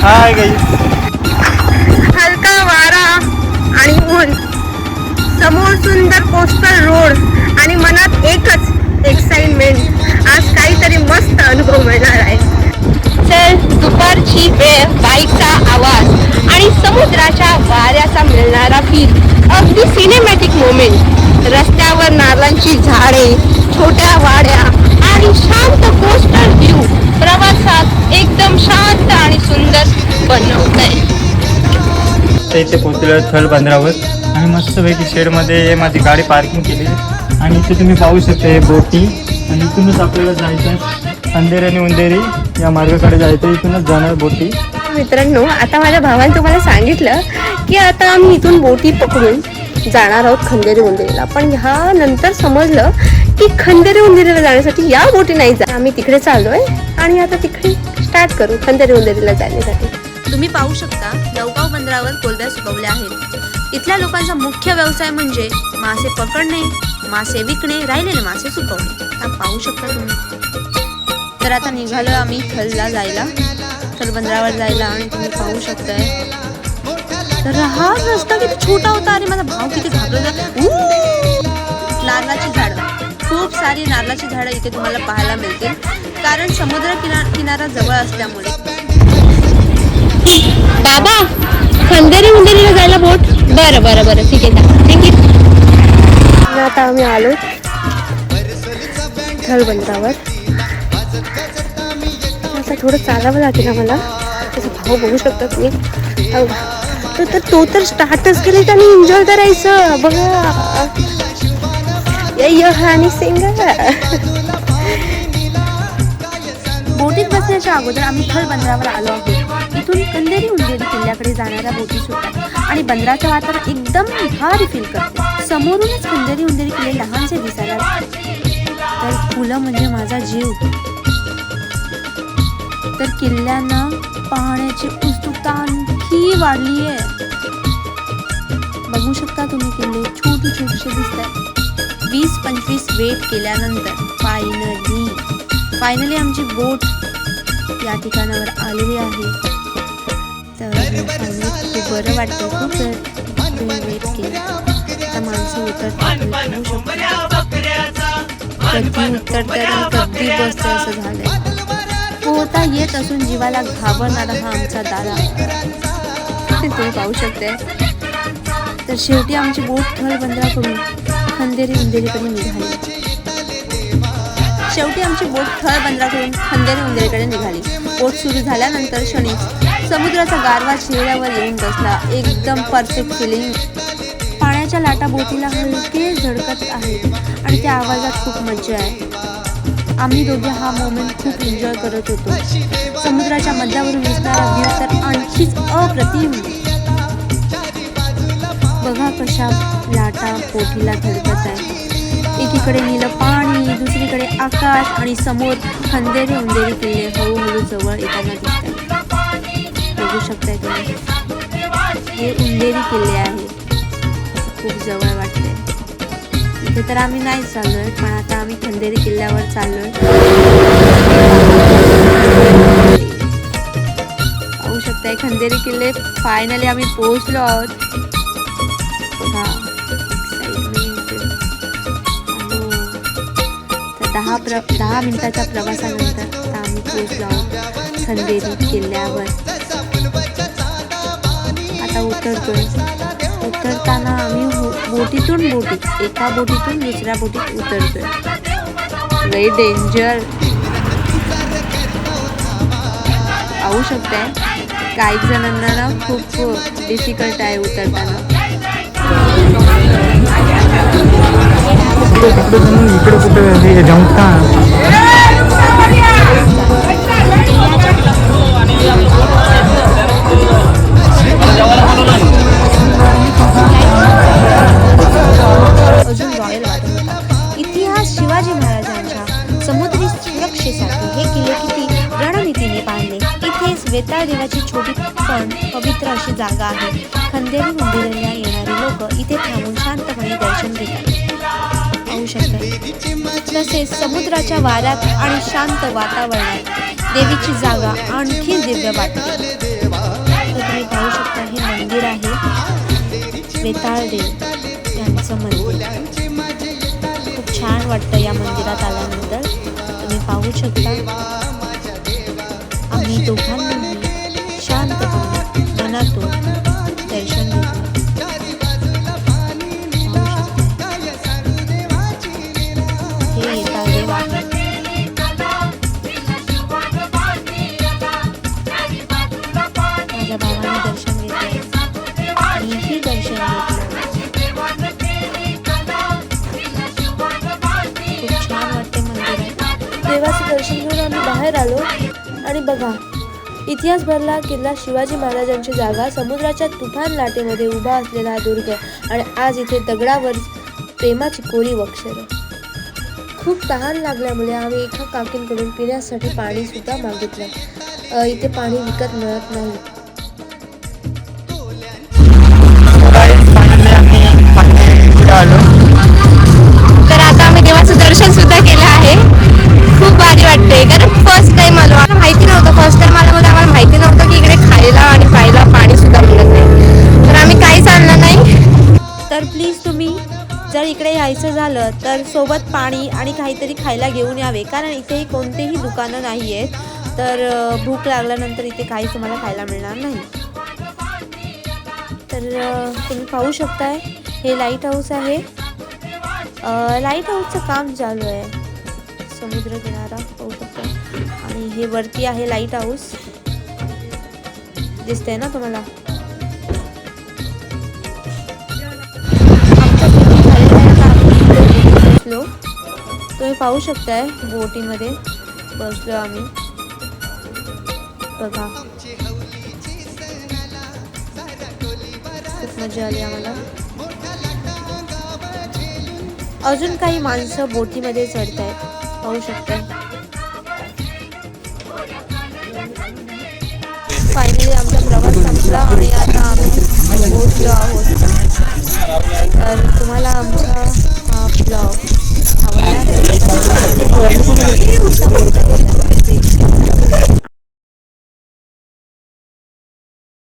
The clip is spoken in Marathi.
Hi guys. हलका वारा आणि ऊन, समोर सुंदर कोस्टल रोड आणि मनात एकच एक्साइटमेंट, आज काहीतरी मस्त अनुभव मिळणार आहे. चल, दुपारची वेळ, बाईकचा आवाज आणि समुद्राच्या वाऱ्याचा मिळणारा फील, अगदी सिनेमॅटिक मोमेंट. रस्त्यावर नारळांची झाडे, छोट्या वाड्या आणि शांत कोस्टल व्ह्यू प्रवासात एकदम शांत आणि सुंदर बनवत आहे. इथे पोहोचलो थल बंदरावर आणि मस्तपैकी शेडमध्ये माझी गाडी पार्किंग केली आणि इथे तुम्ही पाहू शकता हे बोटी. आणि इथूनच आपल्याला जायचं आहे अंधेरी आणि उंदेरी या मार्गाकडे जायचं, इथूनच जाणार बोटी. मित्रांनो, आता माझ्या भावाने तुम्हाला सांगितलं की आता आम्ही इथून बोटी पकडून जाणार आहोत खंदेरी उंदेरीला. पण ह्या नंतर समजलं की खंदेरी उंदेरीला जाण्यासाठी या बोटी नाही जा, आम्ही तिकडे चाललोय आणि आता तिकडे स्टार्ट करू खंदेरी उंदेरीला जाण्यासाठी. तुम्ही पाहू शकता नौगाव बंदरावर कोलंब्या सुकवल्या आहेत. इथल्या लोकांचा मुख्य व्यवसाय म्हणजे मासे पकडणे, मासे विकणे, राहिलेले मासे सुकवणे. आता पाहू शकता तुम्ही. तर आता निघालो आम्ही थलला जायला, थल बंदरावर जायला. आणि तुम्ही पाहू शकताय तर हा रस्ता किती छोटा होता. आणि माझा भाव किती घाबरला. नारळाची झाडं, खूप सारी नारळाची झाडं इथे तुम्हाला पाहायला मिळतील, कारण समुद्र किनारा जवळ असल्यामुळे. बाबा, खंदेरी उंदेरीला जायला बोट? बरं बरं बरं, ठीक आहे, थँक्यू. आता आम्ही आलो थल बंदरावर. आता थोडं चालावं लागेल आम्हाला. त्याचा भाव बघू शकता तुम्ही. तो तर स्टार्टच केले, त्याने एन्जॉय करायचं बघा. आणि सिंगर. बोटीत बसण्याच्या अगोदर आम्ही थल बंदरावर आलो आहोत. इथून खंदेरी उंदेरी किल्ल्याकडे जाणाऱ्या बोटी सुटतात आणि बंदराचं वातावरण एकदम भारी फील करते. समोरूनच खंदेरी उंदेरी किल्ले लहानसे दिसायला तर फुलं म्हणजे माझा जीव. तर किल्ल्यांना पाहण्याची उत्सुकता आणखी वाढली आहे. बघू शकता तुम्ही, किल्ले छोटे छोटेसे दिसत आहेत. 20-25 वेट केल्यानंतर फायनली आमची बोट या ठिकाणावर आलेली आहे. तर खूप बरं वाटतं. खूप वेट केलं. आता माणसं उतरतात, कधी उतरतात आणि कधी बसतं असं झालंय. पोहता येत असून जीवाला घाबरणारा हा आमचा दादा तुम्ही पाहू शकताय. तर शेवटी आमची बोट थल बंदराकडून खंदेरी उंदेरीकडे निघाली. बोट सुरू झाल्यानंतर क्षणीच समुद्राचा गारवा चेहऱ्यावर येऊन बसला. एकदम परफेक्ट फिलिंग. पाण्याच्या लाटा बोटीला हलके झळकत आहेत आणि त्या आवाजात खूप मज्जा आहे. आम्ही दोघे हा मोमेंट खूप एन्जॉय करत होतो. समुद्राच्या मध्यावरून दिसणारा व्ह्यू तर आणखीच अप्रतिम. बघा कशा लाटा बोटीला धडकत आहे. एकीकडे नीलं पाणी, दुसरीकडे आकाश आणि समोर खंदेरी उंदेरी किल्ले हळूहळू जवळ येताना दिसतात. बघू शकताय तुम्ही, हे उंदेरी किल्ले आहे. खूप जवळ वाटते. इथे तर आम्ही नाही चाललोय, पण आता आम्ही खंदेरी किल्ल्यावर चाललोय. पाहू शकताय खंदेरी किल्ले. फायनली आम्ही पोहोचलो आहोत. बघा, एक्साइटमेंट. 10 मिनिटाच्या प्रवासानंतर आता आम्ही पोहोचलो आहोत खंदेरी किल्ल्यावर. आता उतरताना आम्ही एका बोटीतून दुसऱ्या बोटीत उतरतोय. लई डेंजर. पाहू शकताय काही जणांना ना खूप डिफिकल्ट आहे उतरताना. इकडे कुठे जाऊन अजून रॉयल वाटत होता. इतिहास शिवाजी महाराजांच्या समुद्री सुरक्षेसाठी हे किल्ले किती रणनीतीने बांधले. इथेच वेताळ देवाची छोटी पण पवित्र अशी जागा आहे. खंदेरी उंदेरीला येणारे लोक इथे थांबून शांतपणे दर्शन घेतात. पाहू शकतात. तसेच समुद्राच्या वाऱ्यात आणि शांत वातावरणात देवीची जागा आणखी दिव्य वाटते. वेताळ देव यांचं मंदिर. खूप छान वाटतं या मंदिरात आल्यानंतर. तुम्ही पाहू शकता आम्ही दोघांनी शांतपणे मनातून दर्शन घेतलं. हे येता देव आहे. माझ्या भावाने दर्शन घेतलं, मीही दर्शन घेतलं. खूप छान वाटते मंदिरात. देवाचं दर्शन घेऊन आम्ही बाहेर आलो आणि बघा, इतिहास भरला किल्ला शिवाजी महाराजांची जागा, समुद्राच्या तुफान लाटेमध्ये उभा असलेला हा दुर्ग आणि आज इथे दगडावर प्रेमाची कोरी अक्षरं. खूप तहान लागल्यामुळे आम्ही एका काकींकडून पिण्यासाठी पाणी सुद्धा मागितलं. इथे पाणी विकत मिळत नाही. तर आता आम्ही देवाचं दर्शन सुद्धा केलं आहे. खूप भारी वाटते, कारण फर्स्ट टाइम आलो. आम्हाला माहिती नव्हतं, फर्स्ट टाइम आल्यामुळे आम्हाला माहिती नव्हतं की इकडे खायला आणि प्यायला पाणी सुद्धा मिळत नाही, तर आम्ही काहीच आणलं नाही. तर प्लीज तुम्ही जर इकडे यायचं झालं तर सोबत पाणी आणि काहीतरी खायला घेऊन यावे, कारण इथे कोणतेही दुकानं नाही आहेत. तर भूक लागल्यानंतर इथे काहीच तुम्हाला खायला मिळणार नाही. तर तुम्ही पाहू शकताय हे लाईट हाऊस आहे. लाईट हाऊसचं काम चालू आहे. समुद्र किनारा पाहू शकता आणि हे वरती आहे लाईट हाऊस. दिसतंय ना तुम्हाला. बसलो, तुम्ही पाहू शकताय बोटीमध्ये बसलो आम्ही. बघा खूप मजा आली आम्हाला. अजून काही माणसं बोटीमध्ये चढत आहेत, पाहू शकताय. फायनली आमचा प्रवास संपला आणि आता आम्ही पोहोचलो आहोत.